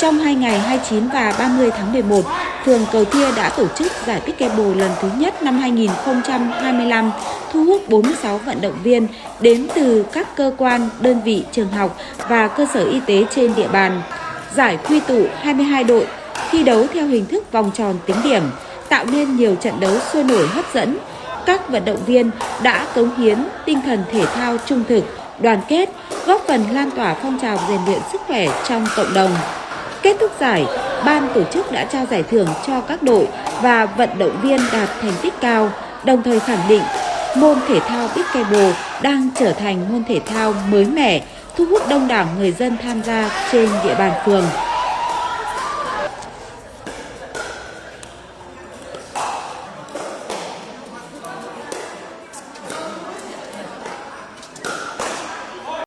Trong 2 ngày 29 và 30 tháng 11, phường Cầu Thia đã tổ chức giải Pickleball lần thứ nhất năm 2025, thu hút 46 vận động viên đến từ các cơ quan, đơn vị, trường học và cơ sở y tế trên địa bàn. Giải quy tụ 22 đội, thi đấu theo hình thức vòng tròn tính điểm, tạo nên nhiều trận đấu sôi nổi hấp dẫn. Các vận động viên đã cống hiến tinh thần thể thao trung thực, đoàn kết, góp phần lan tỏa phong trào rèn luyện sức khỏe trong cộng đồng. Kết thúc giải, ban tổ chức đã trao giải thưởng cho các đội và vận động viên đạt thành tích cao, đồng thời khẳng định môn thể thao Pickleball đang trở thành môn thể thao mới mẻ, thu hút đông đảo người dân tham gia trên địa bàn phường.